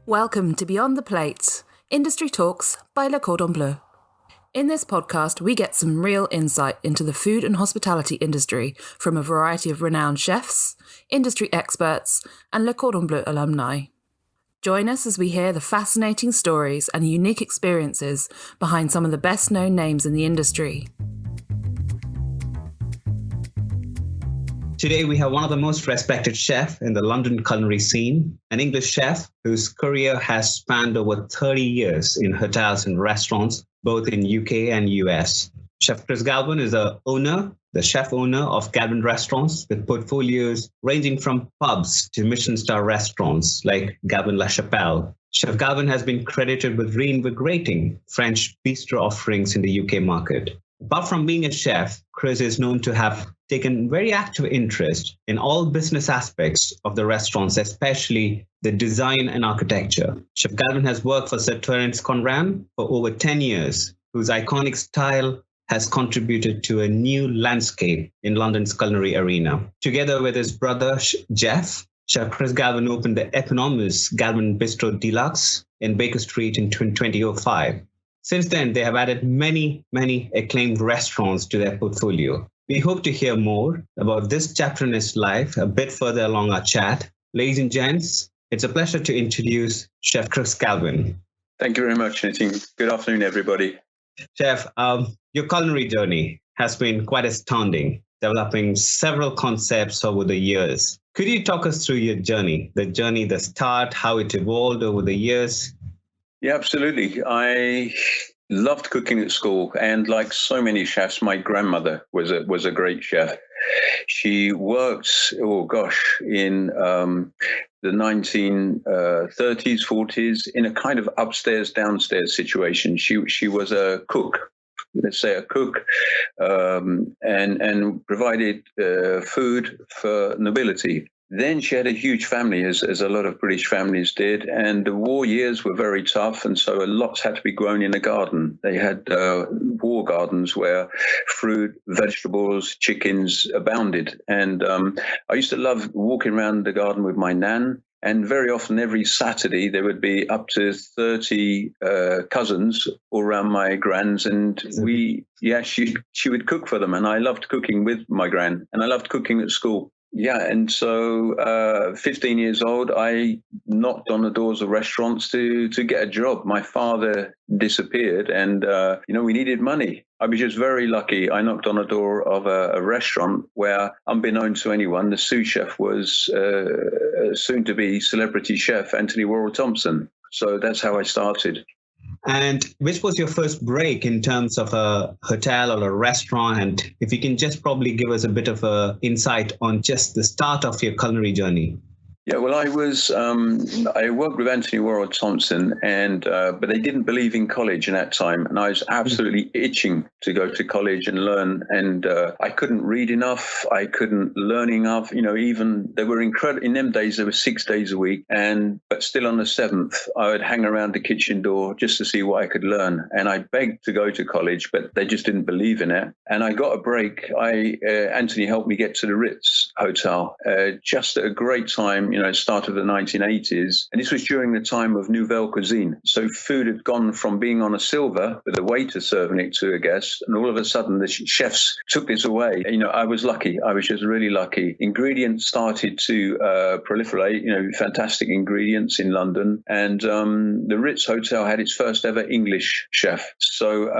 Welcome to Beyond the Plate, Industry Talks by Le Cordon Bleu. In this podcast, we get some real insight into the food and hospitality industry from a variety of renowned chefs, industry experts, and Le Cordon Bleu alumni. Join us as we hear the fascinating stories and unique experiences behind some of the best-known names in the industry. Today, we have one of the most respected chefs in the London culinary scene, an English chef whose career has spanned over 30 years in hotels and restaurants, both in UK and US. Chef Chris Galvin is the chef owner of Galvin Restaurants, with portfolios ranging from pubs to Michelin-starred restaurants like Galvin La Chapelle. Chef Galvin has been credited with reinvigorating French bistro offerings in the UK market. Apart from being a chef, Chris is known to have taken very active interest in all business aspects of the restaurants, especially the design and architecture. Chef Galvin has worked for Sir Terence Conran for over 10 years, whose iconic style has contributed to a new landscape in London's culinary arena. Together with his brother, Jeff, Chef Chris Galvin opened the eponymous Galvin Bistrot Deluxe in Baker Street in 2005. Since then, they have added many acclaimed restaurants to their portfolio. We hope to hear more about this chapter in his life a bit further along our chat. Ladies and gents, it's a pleasure to introduce Chef Chris Galvin. Thank you very much, Nitin. Good afternoon, everybody. Chef, your culinary journey has been quite astounding, developing several concepts over the years. Could you talk us through your journey, the start, how it evolved over the years? Yeah, absolutely. I loved cooking at school, and like so many chefs, my grandmother was a great chef. She worked, in the 1930s, 40s, in a kind of upstairs, downstairs situation. She was a cook. Let's say a cook, and provided food for nobility. Then she had a huge family, as a lot of British families did, and the war years were very tough, and so lots had to be grown in the garden. They had war gardens where fruit, vegetables, chickens abounded, and I used to love walking around the garden with my nan. And very often, every Saturday, there would be up to 30 cousins all around my grans, and she would cook for them. And I loved cooking with my gran, and I loved cooking at school. Yeah, and so 15 years old, I knocked on the doors of restaurants to get a job. My father disappeared, and we needed money. I was just very lucky. I knocked on the door of a restaurant where, unbeknown to anyone, the sous chef was soon-to-be celebrity chef Anthony Worrell Thompson. So that's how I started. And which was your first break in terms of a hotel or a restaurant? And if you can just probably give us a bit of a insight on just the start of your culinary journey. Yeah, well, I worked with Anthony Worrell Thompson, but they didn't believe in college in that time. And I was absolutely itching to go to college and learn. And I couldn't read enough. I couldn't learn enough. Even they were incredible. In them days, there were 6 days a week. But still on the 7th, I would hang around the kitchen door just to see what I could learn. And I begged to go to college, but they just didn't believe in it. And I got a break. Anthony helped me get to the Ritz Hotel just at a great time. Start of the 1980s. And this was during the time of Nouvelle Cuisine. So food had gone from being on a silver with a waiter serving it to a guest. And all of a sudden, the chefs took this away. I was lucky. I was just really lucky. Ingredients started to proliferate, fantastic ingredients in London. And the Ritz Hotel had its first ever English chef. So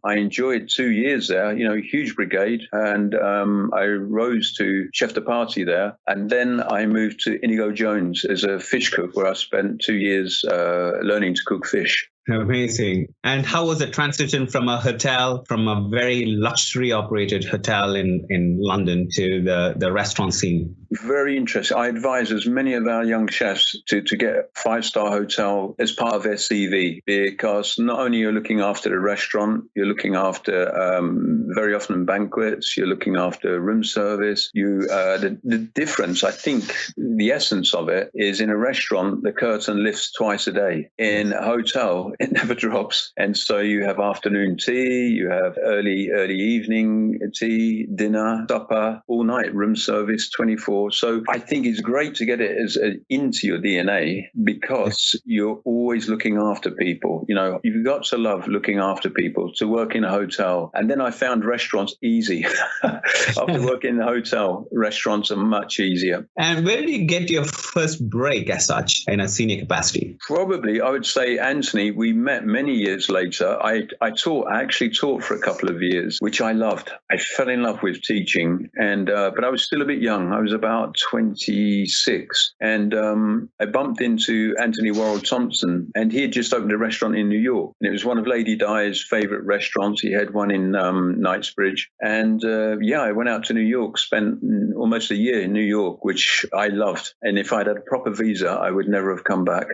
I enjoyed 2 years there, huge brigade. And I rose to chef de partie there. And then I moved to Inigo Jones as a fish cook, where I spent 2 years learning to cook fish. Amazing. And how was the transition from a very luxury operated hotel in London to the restaurant scene? Very interesting. I advise as many of our young chefs to get a 5-star hotel as part of their CV, because not only you're looking after the restaurant, you're looking after very often banquets, you're looking after room service. The difference, I think, the essence of it is in a restaurant, the curtain lifts twice a day. In a hotel, it never drops. And so you have afternoon tea, you have early evening tea, dinner, supper, all night room service, 24 before. So I think it's great to get it as into your DNA, because you're always looking after people. You know, you've got to love looking after people, to work in a hotel. And then I found restaurants easy. After working in a hotel, restaurants are much easier. And where did you get your first break as such in a senior capacity? Probably, I would say, Anthony, we met many years later. I actually taught for a couple of years, which I loved. I fell in love with teaching, and but I was still a bit young. I was about 26, and I bumped into Anthony Worrell Thompson, and he had just opened a restaurant in New York, and it was one of Lady Di's favorite restaurants. He had one in Knightsbridge, and I went out to New York, spent almost a year in New York, which I loved. And if I'd had a proper visa, I would never have come back.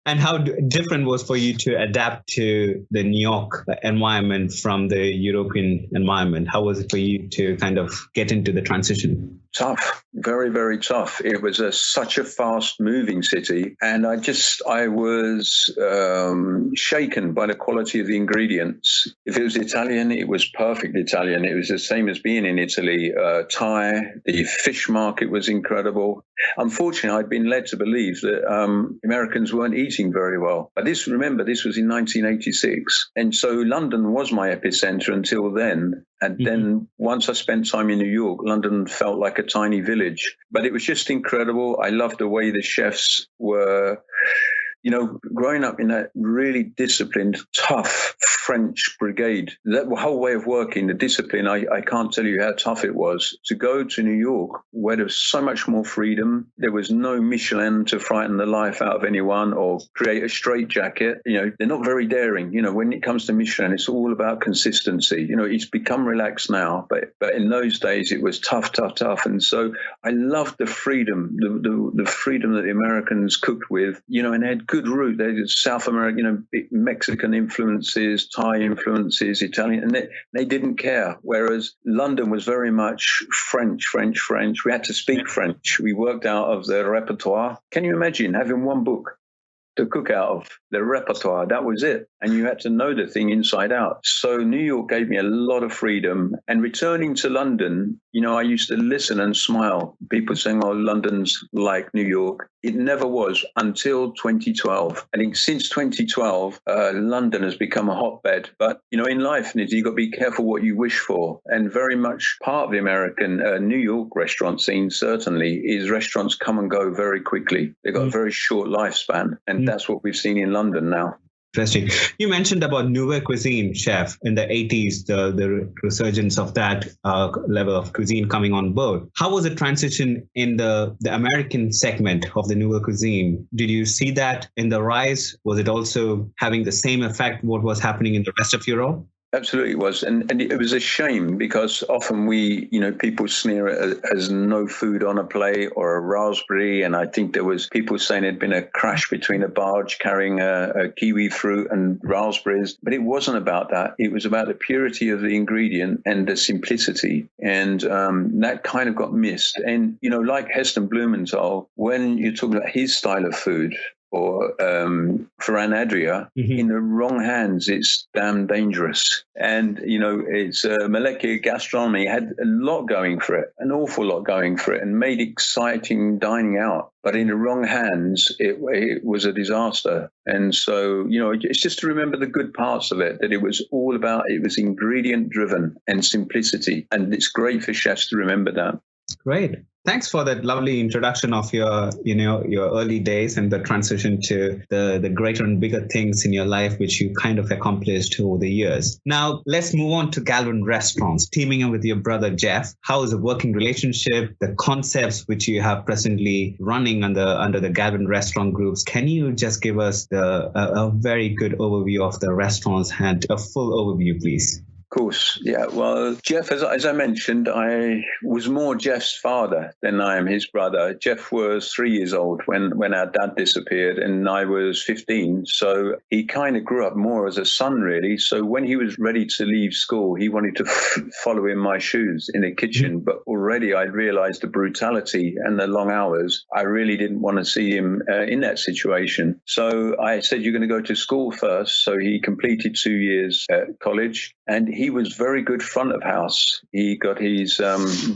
And how different was for you to adapt to the New York environment from the European environment? How was it for you to kind of get into the transition? Tough, very, very tough. It was such a fast moving city. And I was shaken by the quality of the ingredients. If it was Italian, it was perfect Italian. It was the same as being in Italy. Thai, the fish market was incredible. Unfortunately, I'd been led to believe that Americans weren't eating very well. But this was in 1986. And so London was my epicenter until then. And then once I spent time in New York, London felt like a tiny village. But it was just incredible. I loved the way the chefs were, growing up in that really disciplined, tough French brigade. That whole way of working, the discipline, I can't tell you how tough it was. To go to New York, where there was so much more freedom, there was no Michelin to frighten the life out of anyone or create a straitjacket. They're not very daring. When it comes to Michelin, it's all about consistency. It's become relaxed now, but in those days it was tough. And so I loved the freedom, the freedom that the Americans cooked with, and they had good root. They did South American, Mexican influences, Thai influences, Italian, and they didn't care. Whereas London was very much French. We had to speak French. We worked out of the repertoire. Can you imagine having one book to cook out of, the repertoire? That was it. And you had to know the thing inside out. So New York gave me a lot of freedom. And returning to London, I used to listen and smile. People saying, oh, London's like New York. It never was until 2012. I think since 2012, London has become a hotbed. But, in life, you've got to be careful what you wish for. And very much part of the American New York restaurant scene, certainly, is restaurants come and go very quickly. They've got a very short lifespan. And that's what we've seen in London now. Interesting. You mentioned about Nouvelle Cuisine, chef, in the 80s, the resurgence of that level of cuisine coming on board. How was the transition in the American segment of the Nouvelle Cuisine? Did you see that in the rise? Was it also having the same effect what was happening in the rest of Europe? Absolutely it was. And it was a shame because often people sneer it as no food on a plate or a raspberry. And I think there was people saying there'd been a crash between a barge carrying a kiwi fruit and raspberries. But it wasn't about that. It was about the purity of the ingredient and the simplicity. And that kind of got missed. And, like Heston Blumenthal, when you're talking about his style of food, or Ferran Adria, in the wrong hands, it's damn dangerous. And, it's molecular gastronomy had a lot going for it, an awful lot going for it, and made exciting dining out. But in the wrong hands, it was a disaster. And so, it's just to remember the good parts of it, that it was ingredient driven and simplicity. And it's great for chefs to remember that. Great. Thanks for that lovely introduction of your early days and the transition to the greater and bigger things in your life, which you kind of accomplished over the years. Now, let's move on to Galvin Restaurants, teaming up with your brother, Jeff. How is the working relationship, the concepts which you have presently running under the Galvin Restaurant groups? Can you just give us a very good overview of the restaurants and a full overview, please? Course, yeah. Well, Jeff, as I mentioned, I was more Jeff's father than I am his brother. Jeff was 3 years old when our dad disappeared, and I was 15. So he kind of grew up more as a son, really. So when he was ready to leave school, he wanted to follow in my shoes in the kitchen. But already I'd realized the brutality and the long hours. I really didn't want to see him in that situation. So I said, you're going to go to school first. So he completed 2 years at college, and he was very good front of house. He got his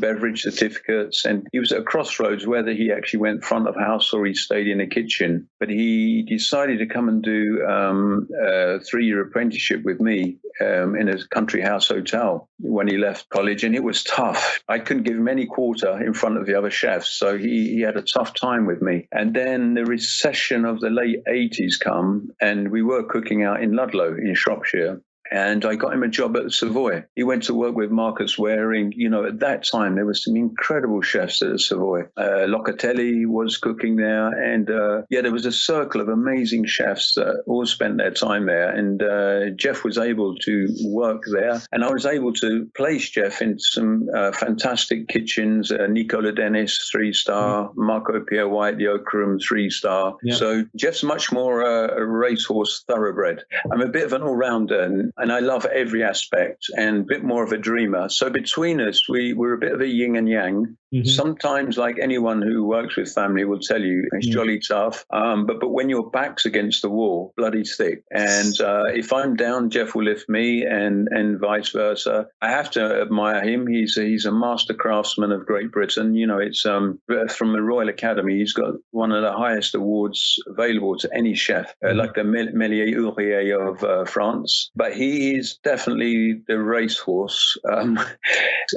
beverage certificates, and he was at a crossroads whether he actually went front of house or he stayed in the kitchen. But he decided to come and do a 3-year apprenticeship with me in a country house hotel when he left college, and it was tough. I couldn't give him any quarter in front of the other chefs, so he had a tough time with me. And then the recession of the late 80s come, and we were cooking out in Ludlow in Shropshire. And I got him a job at the Savoy. He went to work with Marcus Waring. You know, at that time, there were some incredible chefs at the Savoy. Locatelli was cooking there. And there was a circle of amazing chefs that all spent their time there. And Jeff was able to work there. And I was able to place Jeff in some fantastic kitchens. Nicola Dennis, 3-star. Marco Pierre White, the Oak Room, 3-star. Yeah. So Jeff's much more a racehorse thoroughbred. I'm a bit of an all-rounder. And I love every aspect and a bit more of a dreamer. So between us, we're a bit of a yin and yang. Mm-hmm. Sometimes, like anyone who works with family will tell you, it's jolly tough. But when your back's against the wall, bloody thick. And if I'm down, Jeff will lift me and vice versa. I have to admire him. He's a master craftsman of Great Britain. You know, it's from the Royal Academy. He's got one of the highest awards available to any chef, like the Méliès Ouvrier of France. But he is definitely the racehorse,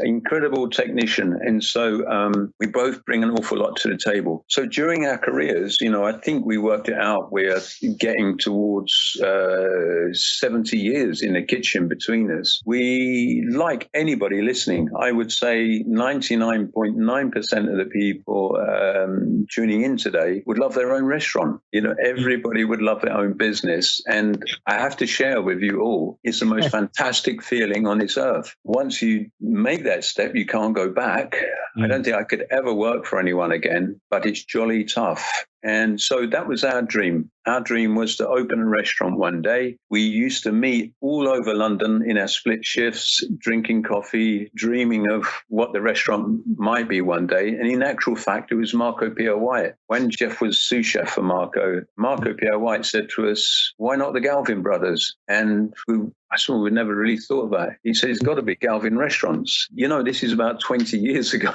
incredible technician. And so we both bring an awful lot to the table. So during our careers, you know, I think we worked it out. We're getting towards 70 years in the kitchen between us. We, like anybody listening, I would say 99.9% of the people tuning in today would love their own restaurant. You know, everybody would love their own business. And I have to share with you all, it's the most fantastic feeling on this earth. Once you make that step, you can't go back. I don't think I could ever work for anyone again, but it's jolly tough. And so that was our dream. Our dream was to open a restaurant one day. We used to meet all over London in our split shifts, drinking coffee, dreaming of what the restaurant might be one day. And in actual fact, it was Marco Pierre White. When Jeff was sous chef for Marco Pierre White said to us, why not the Galvin brothers? And we'd never really thought about it. He said, it's got to be Galvin Restaurants. You know, this is about 20 years ago.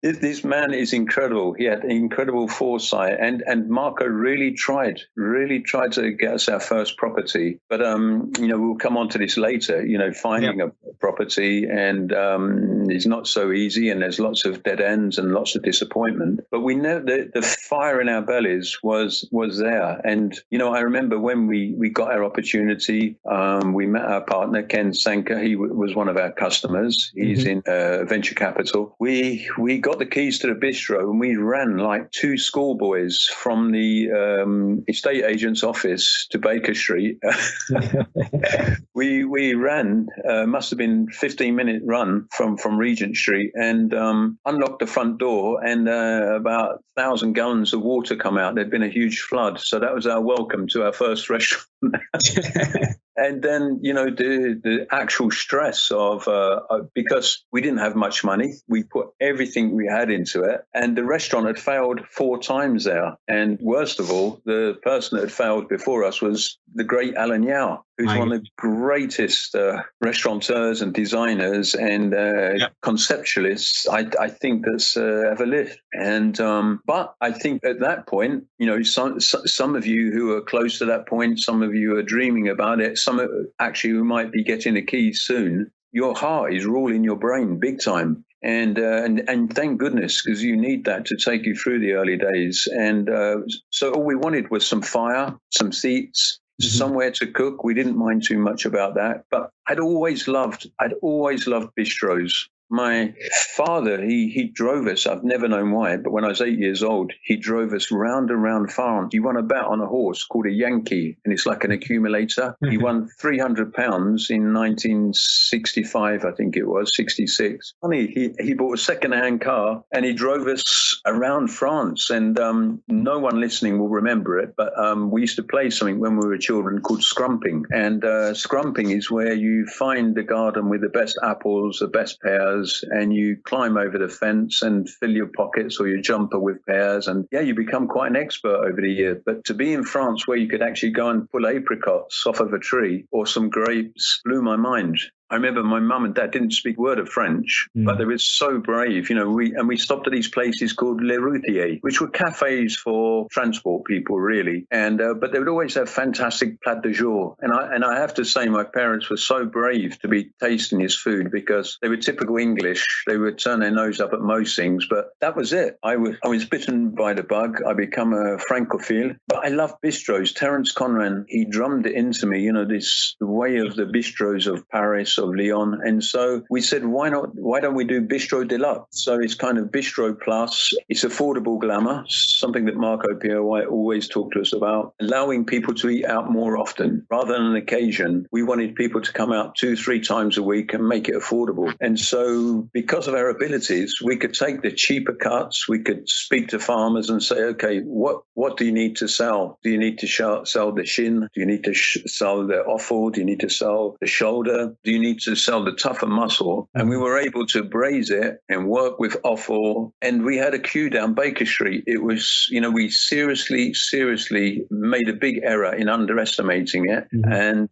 This man is incredible. He had incredible foresight, and Marco really tried to get us our first property. But you know, we'll come on to this later. You know, finding a property and is not so easy, and there's lots of dead ends and lots of disappointment. But we know that the fire in our bellies was there. And you know, I remember when we got our opportunity, we met our partner Ken Sanker. He was one of our customers. He's in venture capital. We got the keys to the bistro, and we ran like two schoolboys from the estate agent's office to Baker Street. we ran, must have been 15-minute run from Regent Street, and unlocked the front door, and about 1,000 gallons of water come out. There'd been a huge flood, so that was our welcome to our first restaurant. And then, you know, the actual stress of, because we didn't have much money, we put everything we had into it. And the restaurant had failed 4 times there. And worst of all, the person that had failed before us was the great Alan Yao, who's one of the greatest restaurateurs and designers and conceptualists I think that's ever lived. And but I think at that point, you know, some of you who are close to that point, some of you are dreaming about it, some actually who might be getting the keys soon, your heart is ruling your brain big time. And thank goodness, because you need that to take you through the early days. And so all we wanted was some fire, some seats, somewhere to cook. We didn't mind too much about that. But I'd always loved bistros. My father, he drove us. I've never known why, but when I was 8 years old, he drove us round and round France. He won a bet on a horse called a Yankee, and it's like an accumulator. He won £300 in 1965, I think it was, 66. Funny, he bought a second-hand car, and he drove us around France, and no one listening will remember it, but we used to play something when we were children called scrumping. And scrumping is where you find the garden with the best apples, the best pears, and you climb over the fence and fill your pockets or your jumper with pears, and you become quite an expert over the year. But to be in France where you could actually go and pull apricots off of a tree or some grapes blew my mind. I remember my mum and dad didn't speak a word of French, but they were so brave. We stopped at these places called Les Routiers, which were cafes for transport people, really. And but they would always have fantastic plat de jour. And I have to say, my parents were so brave to be tasting his food because they were typical English. They would turn their nose up at most things, but that was it. I was bitten by the bug. I become a francophile, but I love bistros. Terence Conran, he drummed it into me, this the way of the bistros of Paris, of Lyon. And so we said, why don't we do Bistro Deluxe? So it's kind of Bistro Plus. It's affordable glamour, something that Marco Pierre White always talked to us about, allowing people to eat out more often. Rather than an occasion, we wanted people to come out 2-3 times a week and make it affordable. And so because of our abilities, we could take the cheaper cuts. We could speak to farmers and say, okay, what do you need to sell? Do you need to sell the shin? Do you need to sell the offal? Do you need to sell the shoulder? Do you need to sell the tougher muscle? And we were able to braise it and work with offal. And we had a queue down Baker Street. It was, we seriously made a big error in underestimating it. And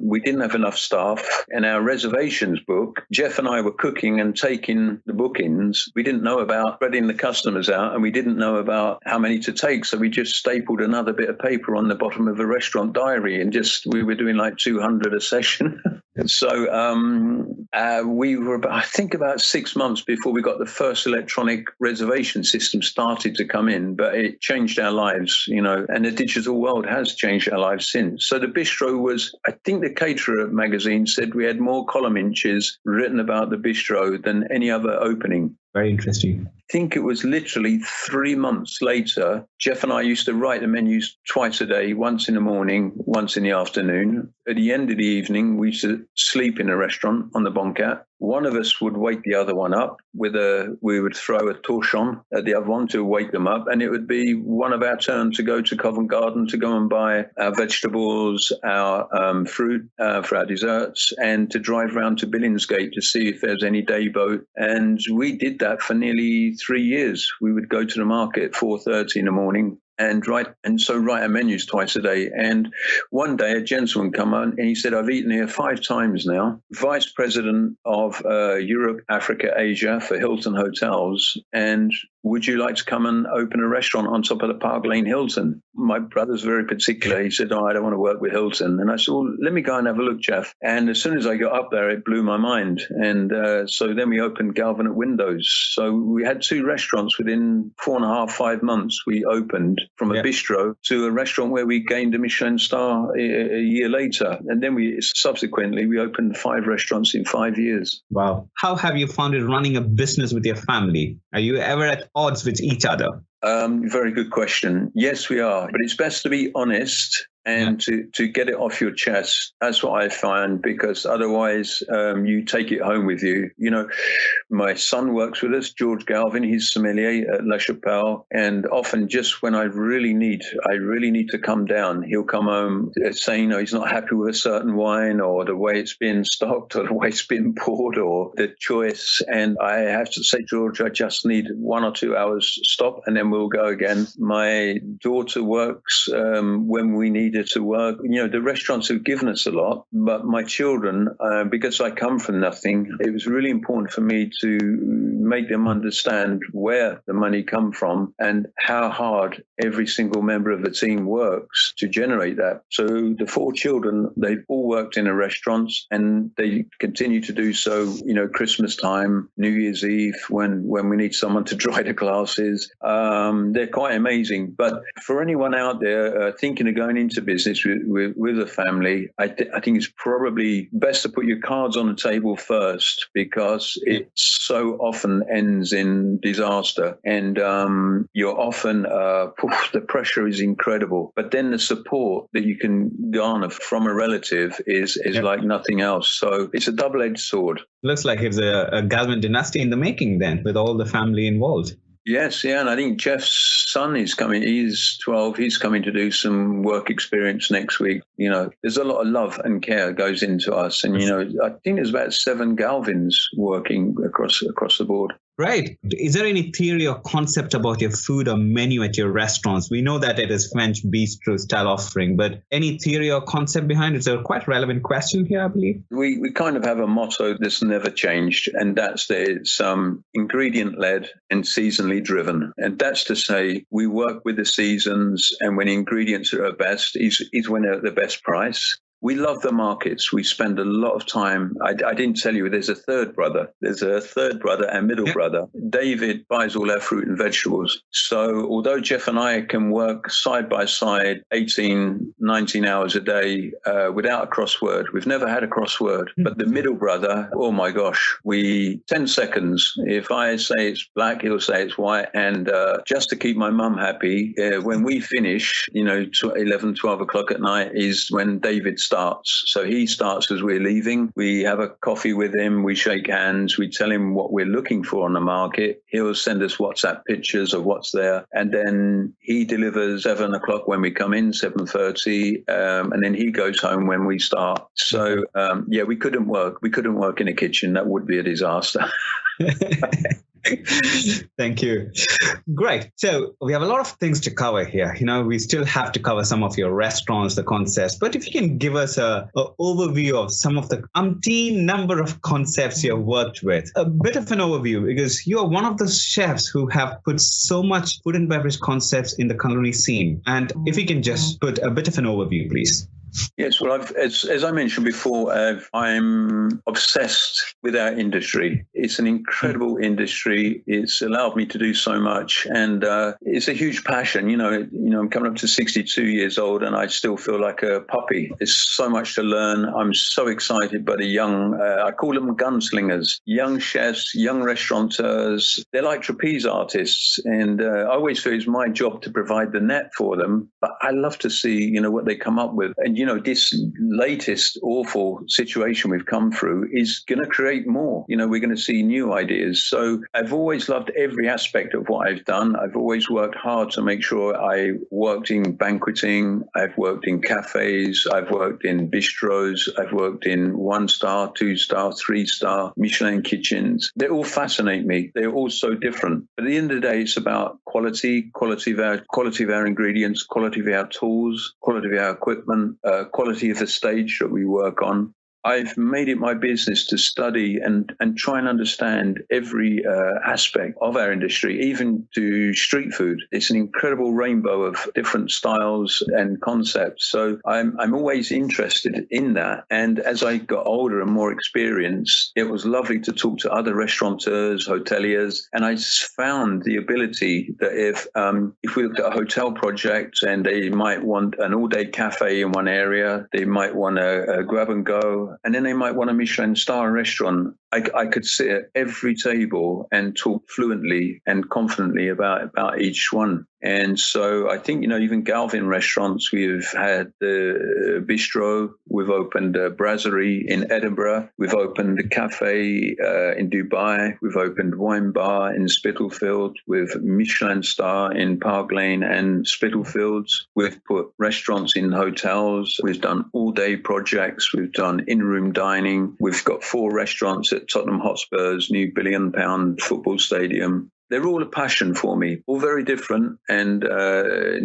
we didn't have enough staff. And our reservations book, Jeff and I were cooking and taking the bookings. We didn't know about spreading the customers out, and we didn't know about how many to take. So we just stapled another bit of paper on the bottom of a restaurant diary, and we were doing like 200 a session. So we were, I think, about 6 months before we got the first electronic reservation system started to come in, but it changed our lives, and the digital world has changed our lives since. So the bistro was, I think the Caterer magazine said we had more column inches written about the bistro than any other opening. Very interesting. I think it was literally 3 months later, Jeff and I used to write the menus twice a day, once in the morning, once in the afternoon. At the end of the evening, we used to sleep in a restaurant on the banquette. One of us would wake the other one up we would throw a torchon at the other one to wake them up. And it would be one of our turn to go to Covent Garden to go and buy our vegetables, our fruit for our desserts, and to drive around to Billingsgate to see if there's any day boat. And we did that for nearly 3 years. We would go to the market at 4:30 in the morning and write our menus twice a day. And one day a gentleman come on and he said, I've eaten here 5 times now, vice president of Europe, Africa, Asia for Hilton Hotels. And would you like to come and open a restaurant on top of the Park Lane Hilton? My brother's very particular. He said, I don't want to work with Hilton. And I said, well, let me go and have a look, Jeff. And as soon as I got up there, it blew my mind. And so then we opened Galvin at Windows. So we had 2 restaurants within 4.5, 5 months. We opened from a bistro to a restaurant where we gained a Michelin star a year later. And then we opened 5 restaurants in 5 years. Wow. How have you found it running a business with your family? Are you ever at odds with each other? Very good question. Yes, we are. But it's best to be honest and to get it off your chest. That's what I find, because otherwise you take it home with you. You know, my son works with us, George Galvin. He's sommelier at La Chapelle. And often just when I really need to come down, he'll come home saying, he's not happy with a certain wine or the way it's been stocked or the way it's been poured or the choice. And I have to say, George, I just need 1 or 2 hours stop and then we'll go again. My daughter works when we need her to work. You know, the restaurants have given us a lot, but my children, because I come from nothing, it was really important for me to make them understand where the money come from and how hard every single member of the team works to generate that. So the 4 children, they've all worked in a restaurants and they continue to do so, you know, Christmas time, New Year's Eve, when we need someone to dry the glasses. They're quite amazing. But for anyone out there thinking of going into business with a family, I think it's probably best to put your cards on the table first, because it so often ends in disaster. And you're often, the pressure is incredible. But then the support that you can garner from a relative is like nothing else. So it's a double-edged sword. Looks like it's a Galvin dynasty in the making then, with all the family involved. Yes, yeah, and I think Jeff's son is coming. He's 12. He's coming to do some work experience next week. You know, there's a lot of love and care goes into us, and you know, I think there's about 7 Galvins working across the board. Right. Is there any theory or concept about your food or menu at your restaurants? We know that it is French bistro style offering, but any theory or concept behind it? It's a quite relevant question here, I believe. We kind of have a motto that's never changed, and that's that it's ingredient-led and seasonally driven. And that's to say we work with the seasons, and when ingredients are at best is when they're at the best price. We love the markets. We spend a lot of time. I didn't tell you, there's a third brother. There's a third brother and middle brother. David buys all our fruit and vegetables. So although Jeff and I can work side by side 18, 19 hours a day without a crossword, we've never had a crossword. But the middle brother, oh my gosh, 10 seconds. If I say it's black, he'll say it's white. And just to keep my mum happy, when we finish, 11, 12 o'clock at night is when David starts. So he starts as we're leaving. We have a coffee with him. We shake hands. We tell him what we're looking for on the market. He'll send us WhatsApp pictures of what's there. And then he delivers 7 o'clock when we come in, 7:30. And then he goes home when we start. So, we couldn't work. We couldn't work in a kitchen. That would be a disaster. Thank you. Great. So we have a lot of things to cover here. We still have to cover some of your restaurants, the concepts. But if you can give us an overview of some of the umpteen number of concepts you have worked with, a bit of an overview, because you are one of the chefs who have put so much food and beverage concepts in the culinary scene. And if you can just put a bit of an overview, please. Yes, well, as I mentioned before, I'm obsessed with our industry. It's an incredible industry. It's allowed me to do so much, and it's a huge passion. I'm coming up to 62 years old, and I still feel like a puppy. There's so much to learn. I'm so excited by the young, I call them gunslingers, young chefs, young restaurateurs. They're like trapeze artists, and I always feel it's my job to provide the net for them. But I love to see, what they come up with. And, this latest awful situation we've come through is going to create more. We're going to see new ideas. So I've always loved every aspect of what I've done. I've always worked hard to make sure I worked in banqueting. I've worked in cafes. I've worked in bistros. I've worked in 1-star, 2-star, 3-star Michelin kitchens. They all fascinate me. They're all so different. But at the end of the day, it's about quality of our ingredients, quality of our tools, quality of our equipment, quality of the stage that we work on. I've made it my business to study and try and understand every aspect of our industry, even to street food. It's an incredible rainbow of different styles and concepts. So I'm always interested in that. And as I got older and more experienced, it was lovely to talk to other restaurateurs, hoteliers, and I found the ability that if we looked at a hotel project and they might want an all-day cafe in one area, they might want a grab and go, and then they might want a Michelin-starred restaurant. I could sit at every table and talk fluently and confidently about each one. And so I think, even Galvin Restaurants, we've had the bistro, we've opened a brasserie in Edinburgh, we've opened a cafe in Dubai, we've opened wine bar in Spitalfield, with Michelin-star in Park Lane and Spitalfields. We've put restaurants in hotels, we've done all-day projects, we've done in-room dining, we've got 4 restaurants at Tottenham Hotspur's new £1 billion football stadium. They're all a passion for me, all very different and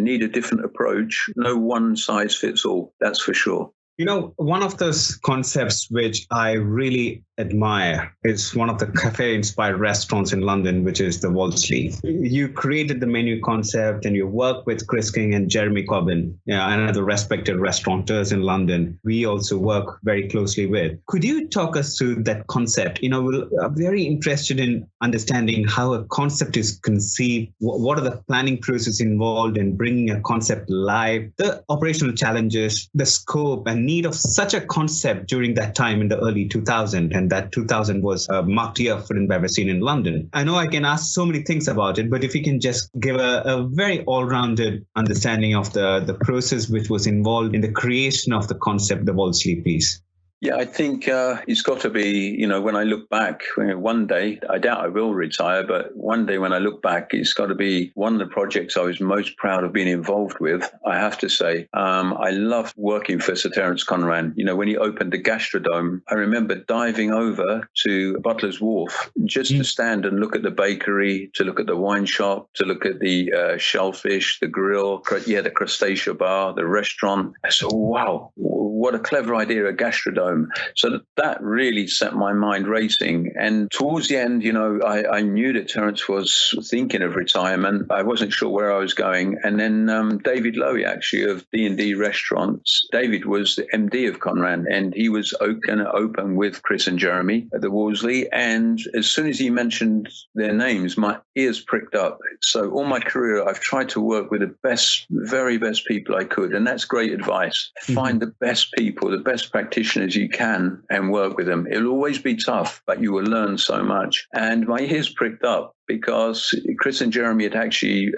need a different approach. No one size fits all, that's for sure. One of those concepts which I really admire is one of the cafe-inspired restaurants in London, which is the Wolseley. You created the menu concept and you work with Chris King and Jeremy Corbyn, and other respected restaurateurs in London. We also work very closely with. Could you talk us through that concept? We're very interested in understanding how a concept is conceived. What are the planning process involved in bringing a concept live, the operational challenges, the scope and need of such a concept during that time in the early 2000s, and that 2000 was a marked year for food and beverage scene in London. I know I can ask so many things about it, but if you can just give a very all-rounded understanding of the process which was involved in the creation of the concept, the Wolseley piece. Yeah, I think it's got to be, when I look back, one day, I doubt I will retire, but one day when I look back, it's got to be one of the projects I was most proud of being involved with, I have to say. I loved working for Sir Terence Conran. When he opened the Gastrodome, I remember diving over to Butler's Wharf just to stand and look at the bakery, to look at the wine shop, to look at the shellfish, the grill, the crustacea bar, the restaurant. So, wow, what a clever idea, a Gastrodome. So that really set my mind racing. And towards the end, I knew that Terence was thinking of retirement. I wasn't sure where I was going. And then David Lowy, actually, of D&D Restaurants. David was the MD of Conran, and he was going to open with Chris and Jeremy at the Wolseley. And as soon as he mentioned their names, my ears pricked up. So all my career, I've tried to work with the best, very best people I could. And that's great advice. Find the best people, the best practitioners you can, and work with them. It'll always be tough, but you will learn so much. And my ears pricked up because Chris and Jeremy had actually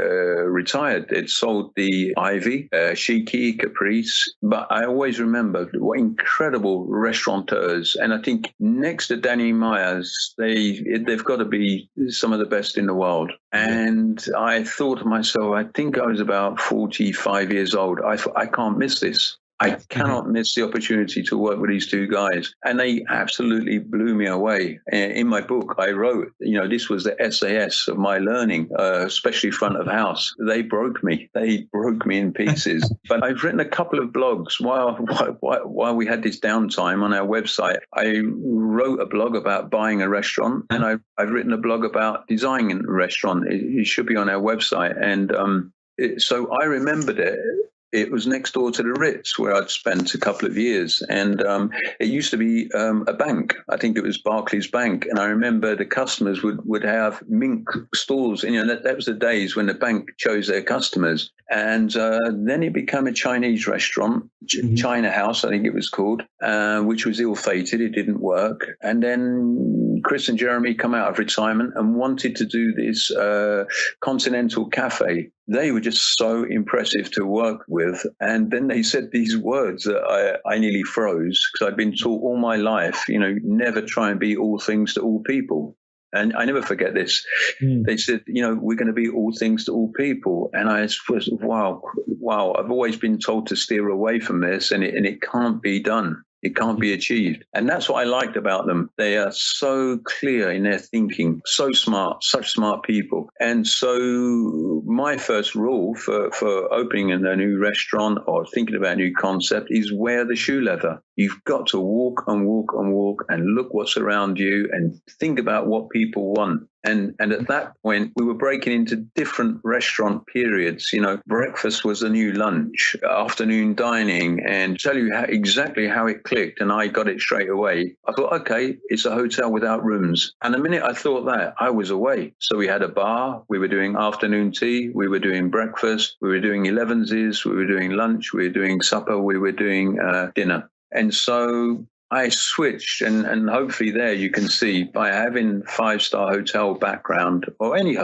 retired. They'd sold the Ivy, Shiki, Caprice. But I always remember what incredible restaurateurs. And I think next to Danny Myers, they've got to be some of the best in the world. And I thought to myself, I think I was about 45 years old. I thought, I can't miss this. I cannot miss the opportunity to work with these two guys. And they absolutely blew me away. In my book, I wrote, this was the SAS of my learning, especially front of house. They broke me. They broke me in pieces. But I've written a couple of blogs while we had this downtime on our website. I wrote a blog about buying a restaurant, and I've written a blog about designing a restaurant. It should be on our website. And so I remembered it. It was next door to the Ritz, where I'd spent a couple of years. And it used to be a bank. I think it was Barclays Bank. And I remember the customers would have mink stalls. And, that was the days when the bank chose their customers. And then it became a Chinese restaurant, China House, I think it was called, which was ill-fated. It didn't work. And then Chris and Jeremy come out of retirement and wanted to do this continental cafe. They were just so impressive to work with. And then they said these words that I nearly froze, because I'd been taught all my life, never try and be all things to all people. And I never forget this. They said, we're going to be all things to all people. And I was, wow, I've always been told to steer away from this, and it can't be done. It can't be achieved. And that's what I liked about them. They are so clear in their thinking, so smart, such smart people. And so my first rule for opening a new restaurant or thinking about a new concept is wear the shoe leather. You've got to walk and walk and walk and look what's around you and think about what people want. And at that point, we were breaking into different restaurant periods. Breakfast was the new lunch, afternoon dining, and tell you exactly how it clicked. And I got it straight away. I thought, okay, it's a hotel without rooms. And the minute I thought that, I was away. So we had a bar. We were doing afternoon tea. We were doing breakfast. We were doing 11s. We were doing lunch. We were doing supper. We were doing dinner. And so I switched, and hopefully there you can see, by having 5-star hotel background or any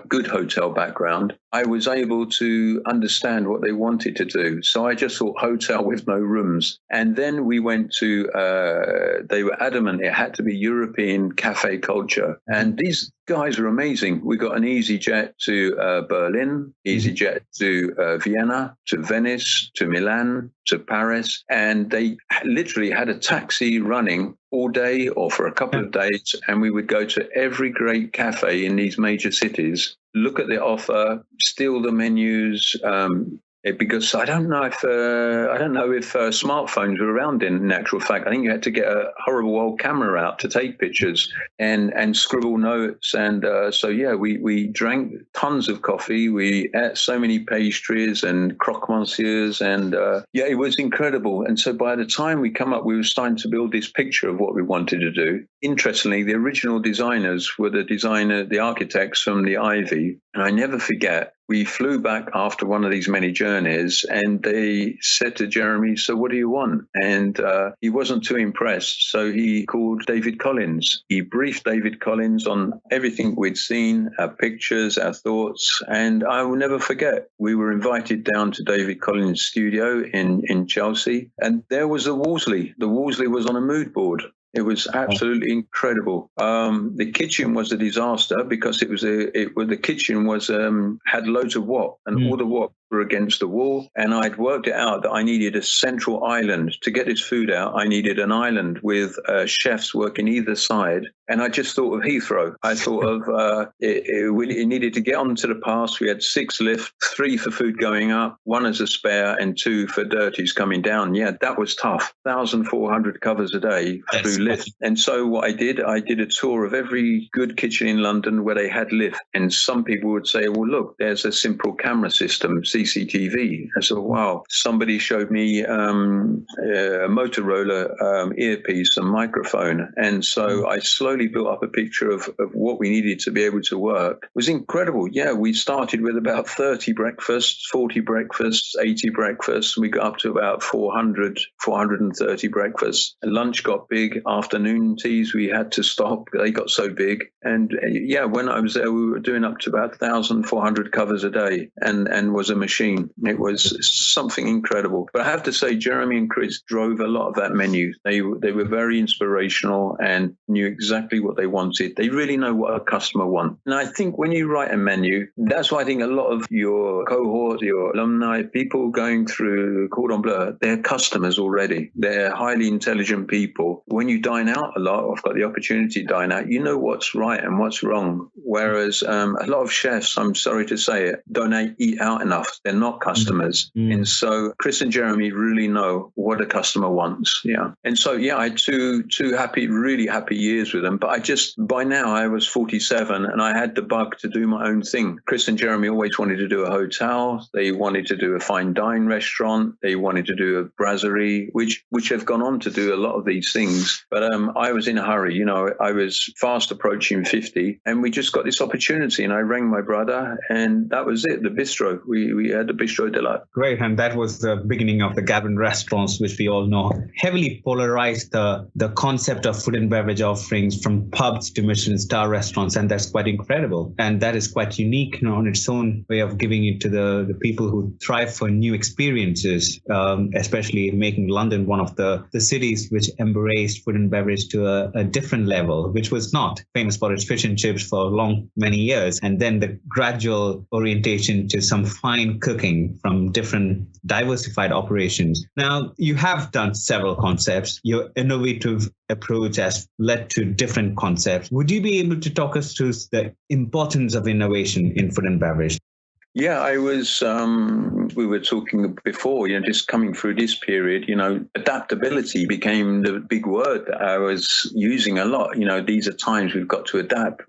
good hotel background, I was able to understand what they wanted to do. So I just thought hotel with no rooms. And then we went to, they were adamant it had to be European cafe culture. And these guys were amazing. We got an EasyJet to Berlin, EasyJet to Vienna, to Venice, to Milan, to Paris. And they literally had a taxi running all day or for a couple of days. And we would go to every great cafe in these major cities, look at the offer, steal the menus, because I don't know if smartphones were around in actual fact. I think you had to get a horrible old camera out to take pictures and scribble notes. And we drank tons of coffee. We ate so many pastries and croque monsieurs, and it was incredible. And so by the time we we were starting to build this picture of what we wanted to do. Interestingly, the original designers were the architects from the Ivy. And I never forget, we flew back after one of these many journeys, and they said to Jeremy, "So what do you want?" And he wasn't too impressed. So he called David Collins. He briefed David Collins on everything we'd seen, our pictures, our thoughts. And I will never forget, we were invited down to David Collins' studio in Chelsea. And there was the Wolseley. The Wolseley was on a mood board. It was absolutely incredible. The kitchen was a disaster because the kitchen was had loads of wok, and all the wok were against the wall. And I'd worked it out that I needed a central island to get this food out. I needed an island with chefs working either side. And I just thought of Heathrow. I thought of it needed to get onto the pass. We had 6 lifts, 3 for food going up, 1 as a spare, and 2 for dirties coming down. Yeah, that was tough. 1,400 covers a day through lift. And so what I did a tour of every good kitchen in London where they had lift. And some people would say, well, look, there's a simple camera system, CCTV. I said, wow. Somebody showed me a Motorola earpiece and microphone. And so I slowly built up a picture of what we needed to be able to work. It was incredible. Yeah, we started with about 30 breakfasts, 40 breakfasts, 80 breakfasts. We got up to about 430 breakfasts. And lunch got big. Afternoon teas, we had to stop. They got so big. And yeah, when I was there, we were doing up to about 1,400 covers a day and was a machine. It was something incredible. But I have to say, Jeremy and Chris drove a lot of that menu. They were very inspirational and knew exactly what they wanted. They really know what a customer wants. And I think when you write a menu, that's why I think a lot of your cohort, your alumni, people going through Cordon Bleu, they're customers already. They're highly intelligent people. When you dine out a lot, I've got the opportunity to dine out, you know what's right and what's wrong. Whereas a lot of chefs, I'm sorry to say it, don't eat out enough. They're not customers. And so Chris and Jeremy really know what a customer wants. Yeah. And so, yeah, I had two really happy years with them. But by now I was 47 and I had the bug to do my own thing. Chris and Jeremy always wanted to do a hotel. They wanted to do a fine dine restaurant. They wanted to do a brasserie, which have gone on to do a lot of these things. But I was in a hurry. You know, I was fast approaching 50 and we just got this opportunity and I rang my brother and that was it, the bistro. We had the Bistro de la. Great. And that was the beginning of the Galvin Restaurants, which we all know heavily polarized the concept of food and beverage offerings from pubs to Michelin-starred restaurants. And that's quite incredible. And that is quite unique, you know, on its own way of giving it to the people who thrive for new experiences, especially making London one of the cities which embraced food and beverage to a different level, which was not famous for its fish and chips for many years. And then the gradual orientation to some fine cooking from different diversified operations. Now, you have done several concepts. Your innovative approach has led to different concepts. Would you be able to talk us through the importance of innovation in food and beverage? Yeah, I was, we were talking before, you know, just coming through this period, you know, adaptability became the big word that I was using a lot. You know, these are times we've got to adapt.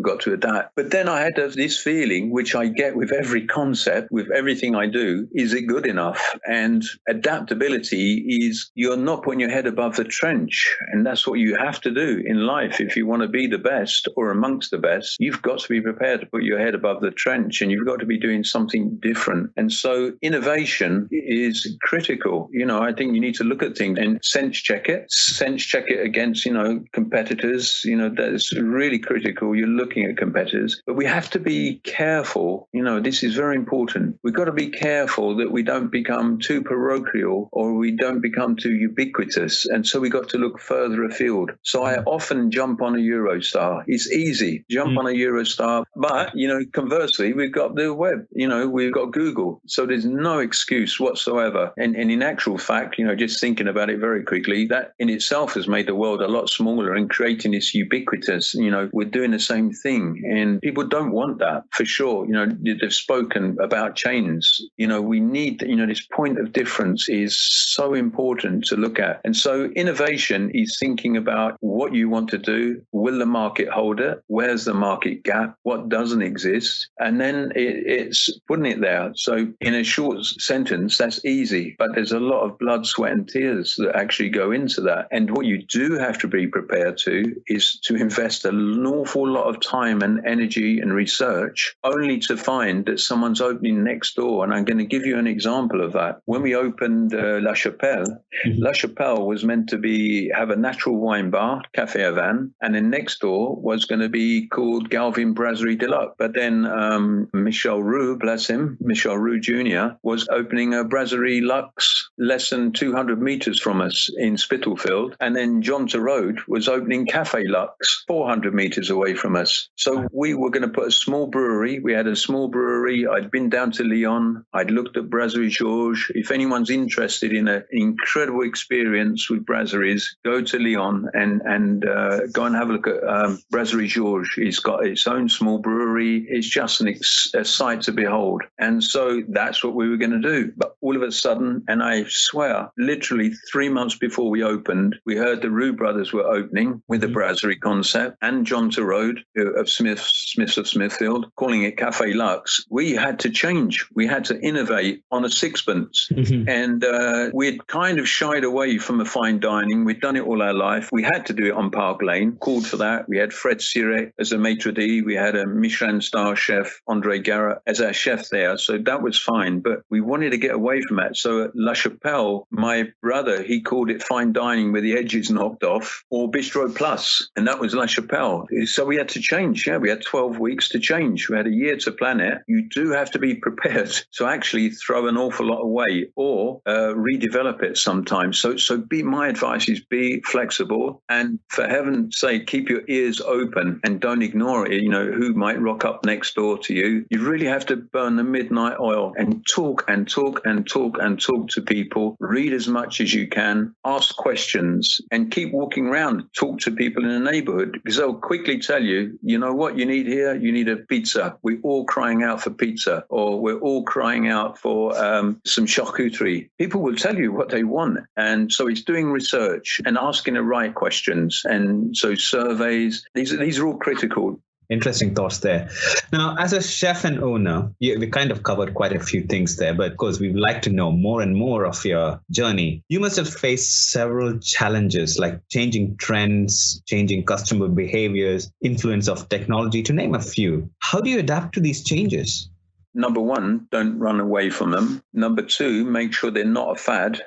But then I had this feeling, which I get with every concept, with everything I do, is it good enough? And adaptability is you're not putting your head above the trench. And that's what you have to do in life. If you want to be the best or amongst the best, you've got to be prepared to put your head above the trench and you've got to be doing something different. And so innovation is critical. You know, I think you need to look at things and sense check it against, you know, competitors. You know, that's really critical. You're looking at competitors, but we have to be careful. You know, this is very important. We've got to be careful that we don't become too parochial or we don't become too ubiquitous. And so we got to look further afield. So I often jump on a Eurostar. It's easy, jump on a Eurostar. But, you know, conversely, we've got the web, you know, we've got Google. So there's no excuse whatsoever. And in actual fact, you know, just thinking about it very quickly, that in itself has made the world a lot smaller and creating this ubiquitous, you know, we're doing the same thing. And people don't want that for sure. You know, they've spoken about chains. You know, we need, you know, this point of difference is so important to look at. And so innovation is thinking about what you want to do. Will the market hold it? Where's the market gap? What doesn't exist? And then it's putting it there. So in a short sentence, that's easy, but there's a lot of blood, sweat and tears that actually go into that. And what you do have to be prepared to is to invest an awful lot of time and energy and research only to find that someone's opening next door. And I'm going to give you an example of that. When we opened La Chapelle, La Chapelle was meant to have a natural wine bar, Café Havane, and then next door was going to be called Galvin Brasserie Deluxe. But then Michel Roux, bless him, Michel Roux Jr., was opening a Brasserie Luxe less than 200 meters from us in Spitalfield. And then John Turode was opening Café Luxe 400 meters away from us. So we were going to put a small brewery. We had a small brewery. I'd been down to Lyon. I'd looked at Brasserie Georges. If anyone's interested in an incredible experience with brasseries, go to Lyon and go and have a look at Brasserie Georges. It's got its own small brewery. It's just a sight to behold. And so that's what we were going to do. But all of a sudden, and I swear, literally 3 months before we opened, we heard the Roux brothers were opening with the brasserie concept, and John Turode of Smiths of Smithfield, calling it Café Luxe. We had to change. We had to innovate on a sixpence. And we'd kind of shied away from a fine dining. We'd done it all our life. We had to do it on Park Lane, called for that. We had Fred Sirek as a maitre d'. We had a Michelin-starred chef, Andre Garrett, as our chef there. So that was fine. But we wanted to get away from that. So at La Chapelle, my brother, he called it fine dining with the edges knocked off, or Bistrot Plus. And that was La Chapelle. So we had to change. Yeah, we had 12 weeks to change. We had a year to plan it. You do have to be prepared to actually throw an awful lot away or redevelop it sometimes. So my advice is be flexible, and for heaven's sake, keep your ears open and don't ignore it. You know, who might rock up next door to you. You really have to burn the midnight oil and talk and talk and talk and talk to people. Read as much as you can, ask questions, and keep walking around. Talk to people in the neighborhood, because they'll quickly tell you, you know what you need here? You need a pizza. We're all crying out for pizza, or we're all crying out for some charcuterie. People will tell you what they want. And so it's doing research and asking the right questions. And so surveys, these are all critical. Interesting thoughts there. Now, as a chef and owner, we kind of covered quite a few things there, but of course, we'd like to know more and more of your journey. You must have faced several challenges like changing trends, changing customer behaviors, influence of technology, to name a few. How do you adapt to these changes? Number one, don't run away from them. Number two, make sure they're not a fad.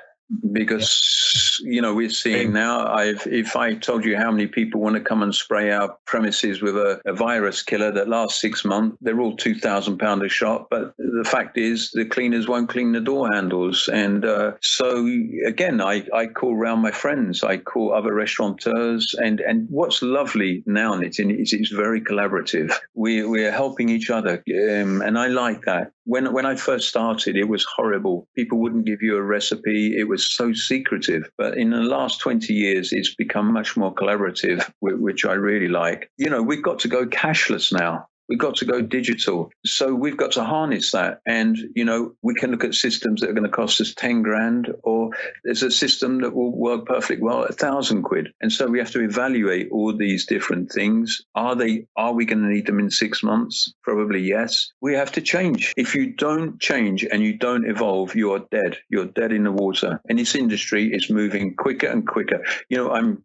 Because, you know, we're seeing now, if I told you how many people want to come and spray our premises with a virus killer that lasts 6 months, they're all £2,000 a shot. But the fact is the cleaners won't clean the door handles. And so, again, I call round my friends. I call other restaurateurs. And what's lovely now, Nitin, is it's very collaborative. We're helping each other. And I like that. When I first started, it was horrible. People wouldn't give you a recipe. It was so secretive. But in the last 20 years, it's become much more collaborative, which I really like. You know, we've got to go cashless now. We've got to go digital. So we've got to harness that. And, you know, we can look at systems that are going to cost us 10 grand, or there's a system that will work perfectly well at £1,000. And so we have to evaluate all these different things. Are we going to need them in 6 months? Probably yes. We have to change. If you don't change and you don't evolve, you are dead. You're dead in the water. And this industry is moving quicker and quicker. You know,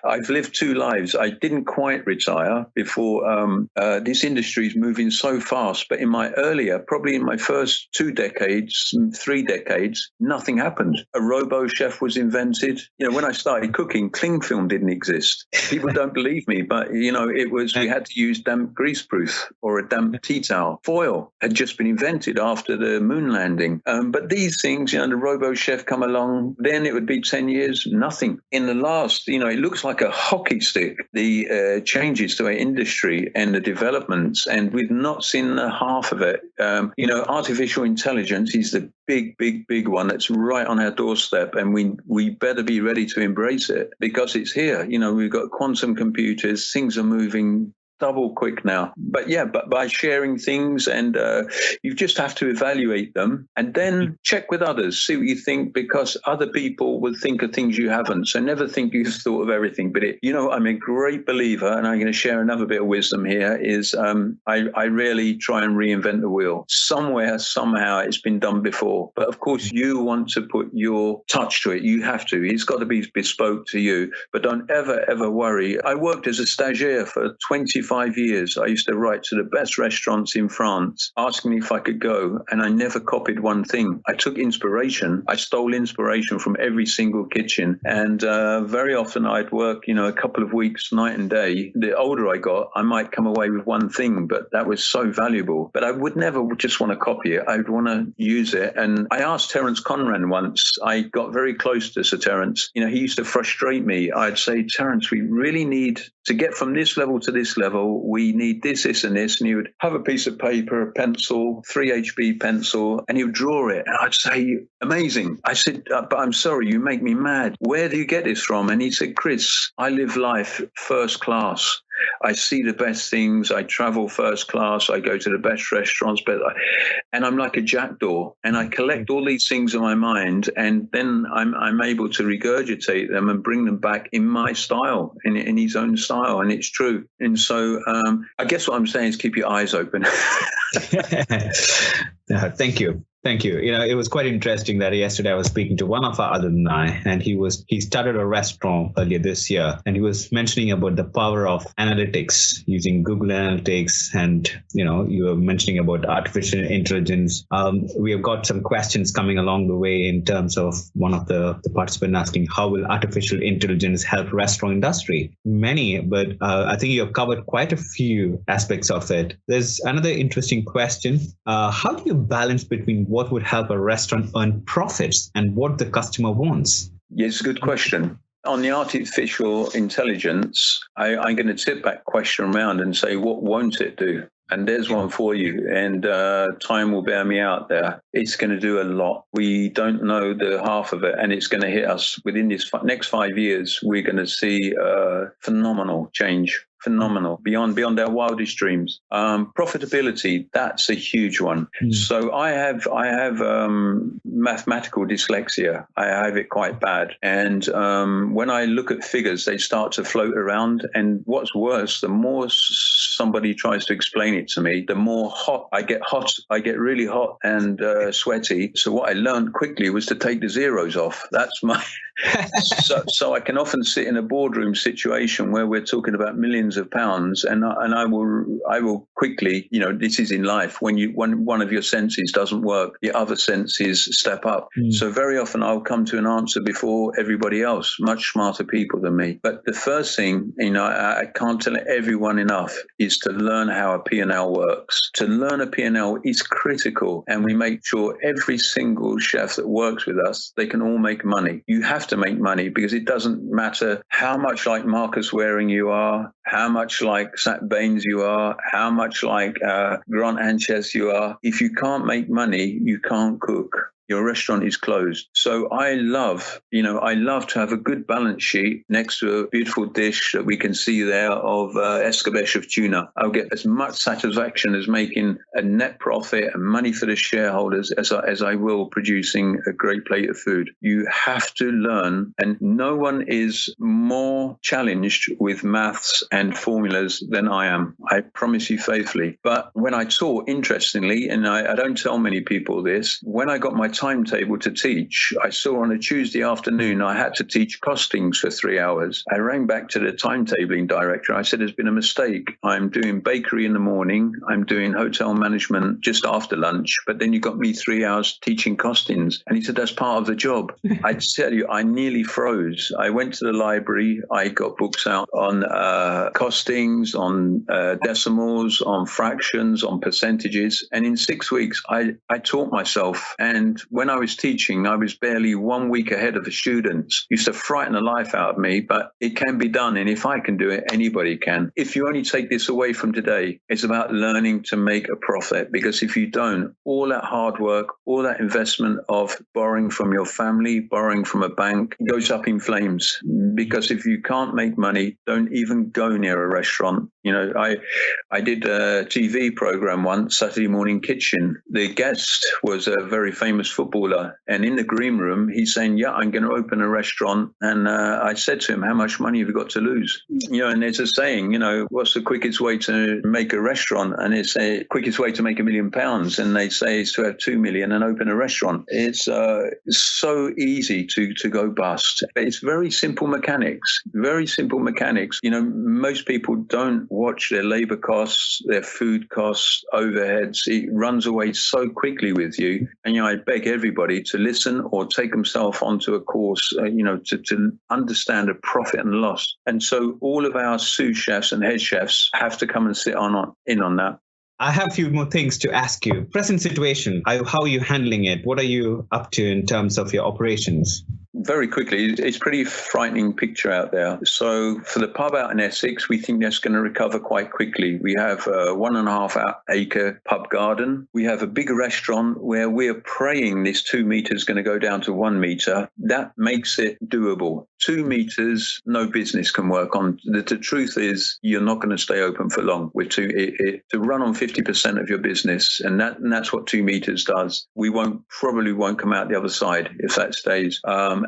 I've lived two lives. I didn't quite retire before this industry is moving so fast. But probably in my first 2 decades, 3 decades, nothing happened. A robo chef was invented. You know, when I started cooking, cling film didn't exist. People don't believe me, but you know, we had to use damp greaseproof or a damp tea towel. Foil had just been invented after the moon landing. But these things, you know, the robo chef come along, then it would be 10 years, nothing. In the last, you know, it looks like a hockey stick, the changes to our industry and the developments, and we've not seen the half of it. You know, artificial intelligence is the big one that's right on our doorstep, and we better be ready to embrace it because it's here. You know, we've got quantum computers, things are moving double quick now. But by sharing things, and you just have to evaluate them and then check with others, see what you think, because other people will think of things you haven't. So never think you've thought of everything. But I'm a great believer, and I'm going to share another bit of wisdom here, is I rarely try and reinvent the wheel. Somewhere, somehow it's been done before. But of course, you want to put your touch to it. You have to. It's got to be bespoke to you. But don't ever worry. I worked as a stagiaire for 25 years. I used to write to the best restaurants in France, asking if I could go. And I never copied one thing. I took inspiration. I stole inspiration from every single kitchen. And very often I'd work, a couple of weeks, night and day. The older I got, I might come away with one thing, but that was so valuable. But I would never just want to copy it. I would want to use it. And I asked Terence Conran once, I got very close to Sir Terence. He used to frustrate me. I'd say, Terence, we really need to get from this level to this level. We need this, and this. And he would have a piece of paper, a pencil, 3HB pencil, and he would draw it. And I'd say, amazing. I said, but I'm sorry, you make me mad. Where do you get this from? And he said, Chris, I live life first class. I see the best things. I travel first class. I go to the best restaurants. And I'm like a jackdaw. And I collect all these things in my mind. And then I'm able to regurgitate them and bring them back in my style, in his own style. And it's true. And so I guess what I'm saying is keep your eyes open. Thank you. Thank you. It was quite interesting that yesterday I was speaking to one of our alumni, and he started a restaurant earlier this year, and he was mentioning about the power of analytics, using Google Analytics, and you were mentioning about artificial intelligence. We have got some questions coming along the way in terms of one of the participants asking, how will artificial intelligence help restaurant industry? Many, but I think you have covered quite a few aspects of it. There's another interesting question. How do you balance between what would help a restaurant earn profits and what the customer wants? Yeah, it's a good question. On the artificial intelligence, I'm going to tip that question around and say, what won't it do? And there's one for you, and time will bear me out there. It's going to do a lot. We don't know the half of it, and it's going to hit us within this next 5 years. We're going to see phenomenal change. Phenomenal, beyond our wildest dreams. Profitability, that's a huge one. So I have mathematical dyslexia. I have it quite bad. And when I look at figures, they start to float around. And what's worse, the more somebody tries to explain it to me, the more I get really hot and sweaty. So what I learned quickly was to take the zeros off. That's my... so I can often sit in a boardroom situation where we're talking about millions of pounds, and I will quickly, this is in life, when one of your senses doesn't work, the other senses step up. So very often I'll come to an answer before everybody else, much smarter people than me. But the first thing, I can't tell everyone enough, is to learn how a P&L works. To learn a P&L is critical, and we make sure every single chef that works with us, they can all make money. You have to make money, because it doesn't matter how much like Marcus Waring you are, how much like Sat Baines you are, how much like Grant Anches you are. If you can't make money, you can't cook. Your restaurant is closed. So I love to have a good balance sheet next to a beautiful dish that we can see there of escabeche of tuna. I'll get as much satisfaction as making a net profit and money for the shareholders as I will producing a great plate of food. You have to learn, and no one is more challenged with maths and formulas than I am. I promise you faithfully. But when I taught, interestingly, and I don't tell many people this, when I got my timetable to teach, I saw on a Tuesday afternoon I had to teach costings for 3 hours. I rang back to the timetabling director. I said, there's been a mistake. I'm doing bakery in the morning. I'm doing hotel management just after lunch. But then you got me 3 hours teaching costings. And he said, that's part of the job. I tell you, I nearly froze. I went to the library. I got books out on costings, on decimals, on fractions, on percentages. And in 6 weeks, I taught myself. And when I was teaching, I was barely 1 week ahead of the students. Used to frighten the life out of me, but it can be done. And if I can do it, anybody can. If you only take this away from today, it's about learning to make a profit. Because if you don't, all that hard work, all that investment of borrowing from your family, borrowing from a bank goes up in flames. Because if you can't make money, don't even go near a restaurant. You know, I did a TV program once, Saturday Morning Kitchen. The guest was a very famous footballer. And in the green room, he's saying, yeah, I'm going to open a restaurant. And I said to him, how much money have you got to lose? You know, and there's a saying, you know, what's the quickest way to make a restaurant? And it's a quickest way to make £1 million. And they say is to have 2 million and open a restaurant. It's so easy to go bust. It's very simple mechanics, very simple mechanics. You know, most people don't watch their labor costs, their food costs, overheads. It runs away so quickly with you. And, you know, I beg everybody to listen or take themselves onto a course, you know, to understand a profit and loss. And so all of our sous chefs and head chefs have to come and sit in on that. I have a few more things to ask you. Present situation, how are you handling it? What are you up to in terms of your operations? Very quickly, it's a pretty frightening picture out there. So for the pub out in Essex, we think that's going to recover quite quickly. We have a 1.5 acre pub garden. We have a big restaurant where we're praying this 2 meters is going to go down to 1 meter. That makes it doable. 2 meters, no business can work on. The truth is, you're not going to stay open for long. To run on 50% of your business, and that's what 2 meters does. We probably won't come out the other side if that stays.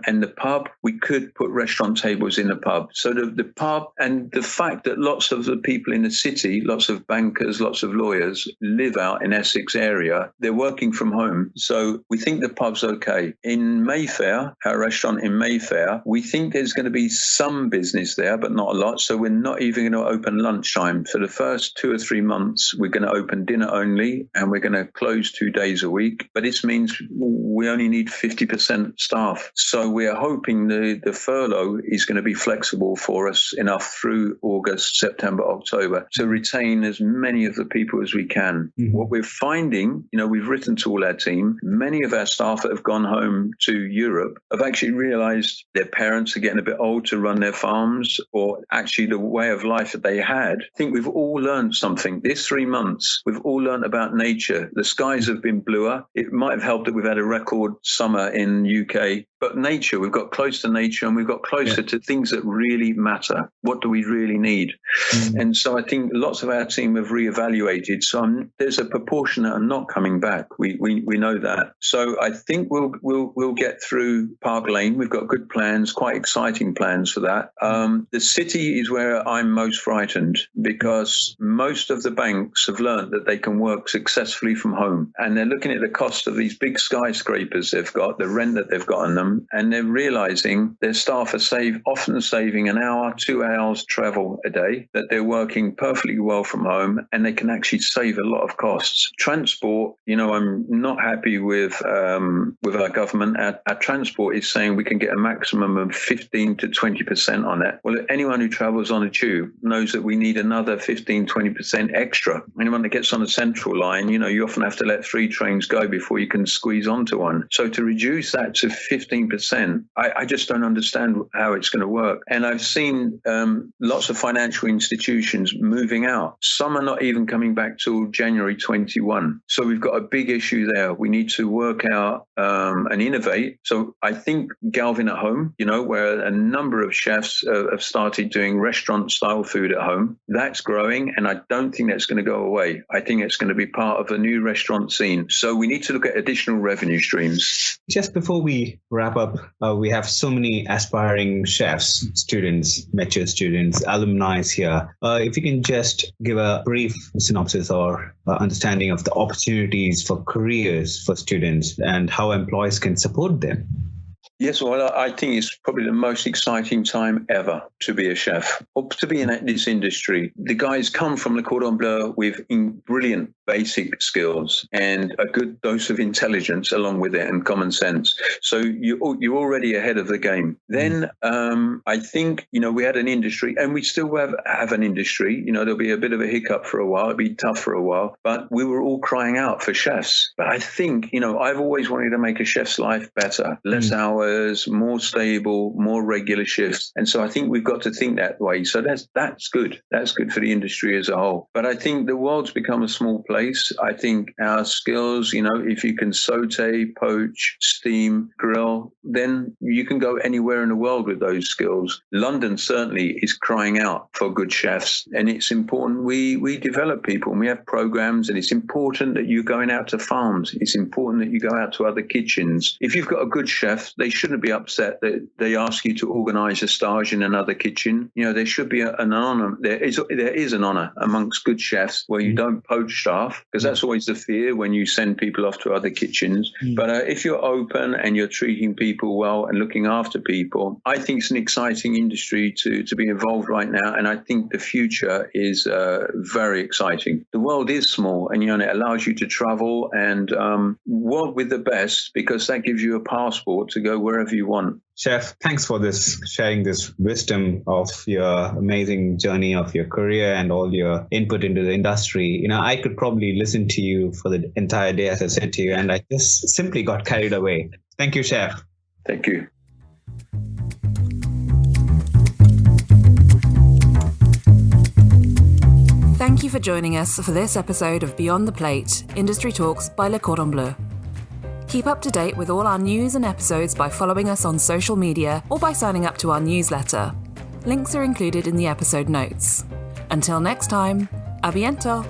And the pub, we could put restaurant tables in the pub. So the pub, and the fact that lots of the people in the city, lots of bankers, lots of lawyers live out in Essex area, they're working from home. So we think the pub's okay. In Mayfair, our restaurant in Mayfair, we think there's going to be some business there, but not a lot. So we're not even going to open lunchtime. For the first 2 or 3 months, we're going to open dinner only, and we're going to close 2 days a week. But this means we only need 50% staff. So we're hoping the furlough is going to be flexible for us enough through August, September, October to retain as many of the people as we can. Mm-hmm. What we're finding, you know, we've written to all our team, many of our staff that have gone home to Europe have actually realized their parents are getting a bit old to run their farms, or actually the way of life that they had. I think we've all learned something. This 3 months, we've all learned about nature. The skies have been bluer. It might have helped that we've had a record summer in UK. But nature, we've got close to nature, and we've got closer to things that really matter. What do we really need? Mm-hmm. And so I think lots of our team have reevaluated. So there's a proportion that are not coming back. We know that. So I think we'll get through Park Lane. We've got good plans, quite exciting plans for that. The city is where I'm most frightened, because most of the banks have learned that they can work successfully from home, and they're looking at the cost of these big skyscrapers they've got, the rent that they've got on them. And they're realizing their staff are often saving an hour, 2 hours travel a day, that they're working perfectly well from home, and they can actually save a lot of costs. Transport, you know, I'm not happy with our government. Our transport is saying we can get a maximum of 15 to 20% on it. Well, anyone who travels on a tube knows that we need another 15, 20% extra. Anyone that gets on a central line, you know, you often have to let 3 trains go before you can squeeze onto one. So to reduce that to 15%, I just don't understand how it's going to work. And I've seen lots of financial institutions moving out. Some are not even coming back till January 21. So we've got a big issue there. We need to work out and innovate. So I think Galvin at home, you know, where a number of chefs have started doing restaurant-style food at home, that's growing, and I don't think that's going to go away. I think it's going to be part of a new restaurant scene. So we need to look at additional revenue streams. Just before we wrap up, we have so many aspiring chefs, students, mature students, alumni here. If you can just give a brief synopsis or understanding of the opportunities for careers for students and how employers can support them. Yes, well, I think it's probably the most exciting time ever to be a chef or to be in this industry. The guys come from the Cordon Bleu with brilliant basic skills and a good dose of intelligence along with it and common sense. So you're already ahead of the game. Then I think, we had an industry, and we still have an industry. There'll be a bit of a hiccup for a while. It'll be tough for a while, but we were all crying out for chefs. But I think, I've always wanted to make a chef's life better, less hours, more stable, more regular shifts. And so I think we've got to think that way. So that's good. That's good for the industry as a whole. But I think the world's become a small place. I think our skills, if you can saute, poach, steam, grill, then you can go anywhere in the world with those skills. London certainly is crying out for good chefs. And it's important we develop people, and we have programs, and it's important that you're going out to farms. It's important that you go out to other kitchens. If you've got a good chef, they shouldn't be upset that they ask you to organise a stage in another kitchen. There should be an honour. There is an honour amongst good chefs where you don't poach staff, because that's always the fear when you send people off to other kitchens. But if you're open and you're treating people well and looking after people, I think it's an exciting industry to be involved right now. And I think the future is very exciting. The world is small, and it allows you to travel and work with the best, because that gives you a passport to go wherever you want. Chef, thanks for sharing this wisdom of your amazing journey of your career and all your input into the industry. I could probably listen to you for the entire day, as I said to you, and I just simply got carried away. Thank you, Chef. Thank you. Thank you for joining us for this episode of Beyond the Plate, Industry Talks by Le Cordon Bleu. Keep up to date with all our news and episodes by following us on social media or by signing up to our newsletter. Links are included in the episode notes. Until next time, à bientôt!